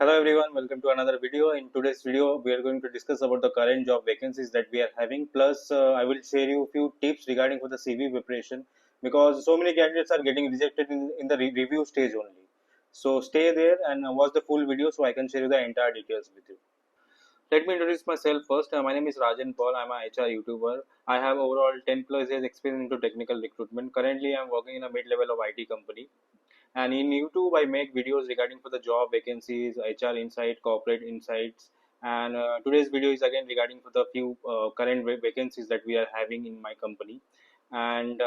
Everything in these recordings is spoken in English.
Hello everyone, welcome to another video. In today's video, we are going to discuss about the current job vacancies that we are having. Plus, I will share you a few tips regarding for the CV preparation because so many candidates are getting rejected in the review stage only. So stay there and watch the full video so I can share you the entire details with you. Let me introduce myself first. My name is Rajan Paul. I'm a HR YouTuber. I have overall 10 plus years experience into technical recruitment. Currently, I'm working in a mid-level of IT company. And in YouTube, I make videos regarding for the job vacancies, HR insight, corporate insights. And today's video is again regarding for the few current vacancies that we are having in my company. And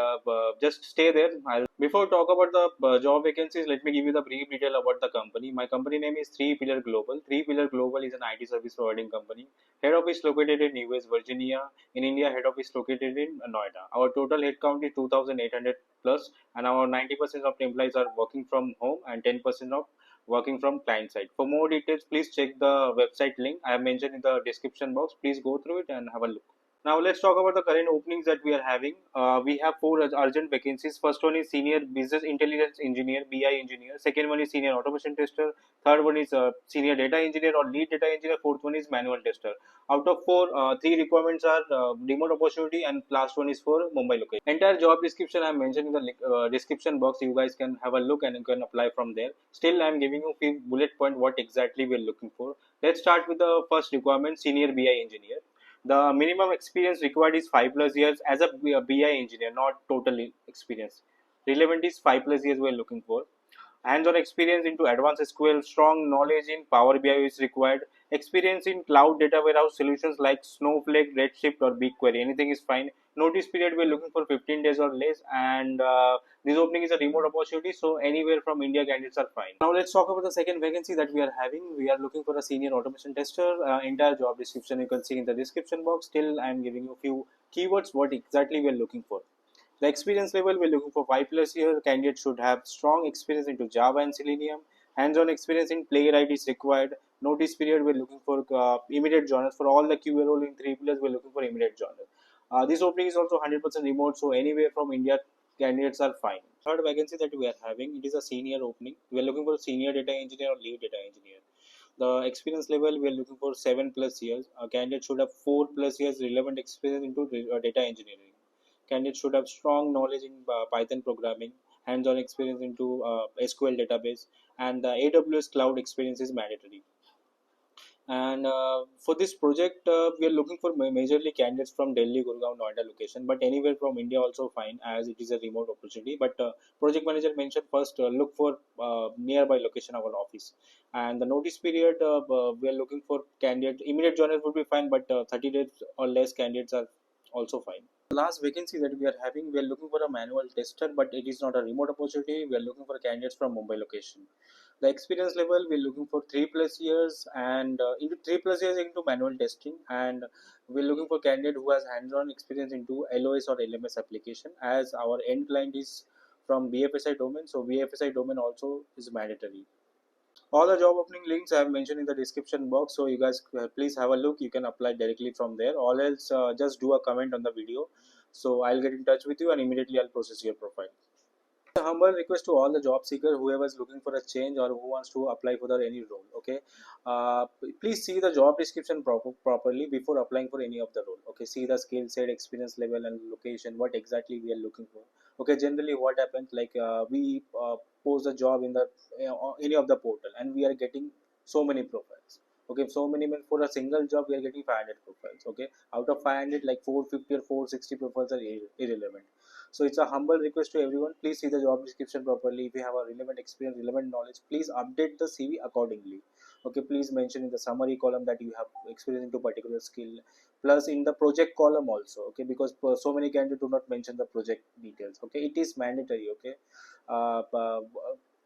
just stay there. Before talk about the job vacancies, let me give you the brief detail about the company. My company name is Three Pillar Global. Three Pillar Global is an IT service providing company. Head office located in US, Virginia. In India, head office located in Noida. Our total headcount is 2,800 plus, and our 90% of the employees are working from home and 10% of working from client side. For more details, please check the website link I have mentioned in the description box. Please go through it and have a look. Now let's talk about the current openings that we are having. We have four urgent vacancies. First one is senior business intelligence engineer (BI) engineer. Second one is senior automation tester. Third one is senior data engineer or lead data engineer. Fourth one is manual tester. Out of four, three requirements are remote opportunity, and last one is for Mumbai location. Entire job description I am mentioned in the description box. You guys can have a look and you can apply from there. Still, I am giving you few bullet point what exactly we are looking for. Let's start with the first requirement: senior BI engineer. The minimum experience required is 5 plus years as a BI engineer, not total experience. Relevant is 5 plus years we are looking for. Hands-on experience into advanced SQL, strong knowledge in Power BI is required. Experience in cloud data warehouse solutions like Snowflake, Redshift, or BigQuery. Anything is fine. Notice period we're looking for 15 days or less, and this opening is a remote opportunity, so anywhere from India candidates are fine. Now let's talk about the second vacancy that we are having. We are looking for a senior automation tester. Entire job description you can see in the description box. Still, I am giving you a few keywords what exactly we are looking for. The experience level we're looking for 5 plus years. Candidate should have strong experience into Java and Selenium. Hands-on experience in Playwright is required. Notice period we're looking for immediate joiners. For all the QA role in 3 plus we're looking for immediate joiners. This opening is also 100% remote, so anywhere from India candidates are fine. Third vacancy that we are having, it is a senior opening. We are looking for senior data engineer or lead data engineer. The experience level we are looking for 7 plus years. A candidate should have 4 plus years relevant experience into data engineering. Candidates should have strong knowledge in Python programming, hands-on experience into SQL database, and the AWS cloud experience is mandatory. And for this project, we are looking for majorly candidates from Delhi, Gurgaon, Noida location, but anywhere from India also fine as it is a remote opportunity. But project manager mentioned first look for nearby location of our office. And the notice period we are looking for candidate immediate joiners would be fine, but 30 days or less candidates are also fine. The last vacancy that we are having, we are looking for a manual tester, but it is not a remote opportunity. We are looking for candidates from Mumbai location. The experience level we're looking for 3 plus years and into 3 plus years into manual testing, and we're looking for candidate who has hands-on experience into LOS or LMS application as our end client is from BFSI domain, so BFSI domain also is mandatory. All the job opening links I have mentioned in the description box, so you guys please have a look. You can apply directly from there, or else just do a comment on the video, so I'll get in touch with you and immediately I'll process your profile. A humble request to all the job seeker, whoever is looking for a change or who wants to apply for the any role. Okay, please see the job description properly before applying for any of the role. Okay, see the skill set, experience level, and location. What exactly we are looking for. Okay, generally what happens like we post the job in the any of the portal, and we are getting so many profiles. Okay, so many means for a single job we are getting 500 profiles. Okay, out of 500, like 450 or 460 profiles are irrelevant. So it's a humble request to everyone. Please see the job description properly. If you have a relevant experience, relevant knowledge, please update the CV accordingly. Okay, please mention in the summary column that you have experience into particular skill. Plus in the project column also. Okay, because so many candidates do not mention the project details. Okay, it is mandatory. Okay,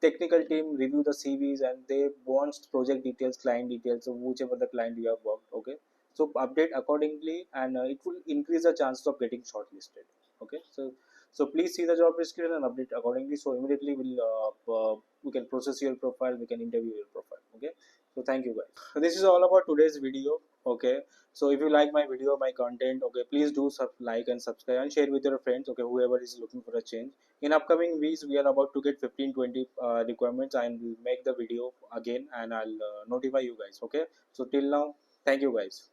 technical team review the CVs and they want project details, client details, so whichever the client you have worked. Okay, so update accordingly, and it will increase the chances of getting shortlisted. Okay, so please see the job description and update accordingly. So immediately we can process your profile, we can interview your profile. Okay. So thank you guys. So this is all about today's video. Okay, so if you like my video, my content, okay, please do like and subscribe and share with your friends, okay, whoever is looking for a change. In upcoming weeks we are about to get 15-20 requirements, and will make the video again, and I'll notify you guys. Okay, so till now, thank you guys.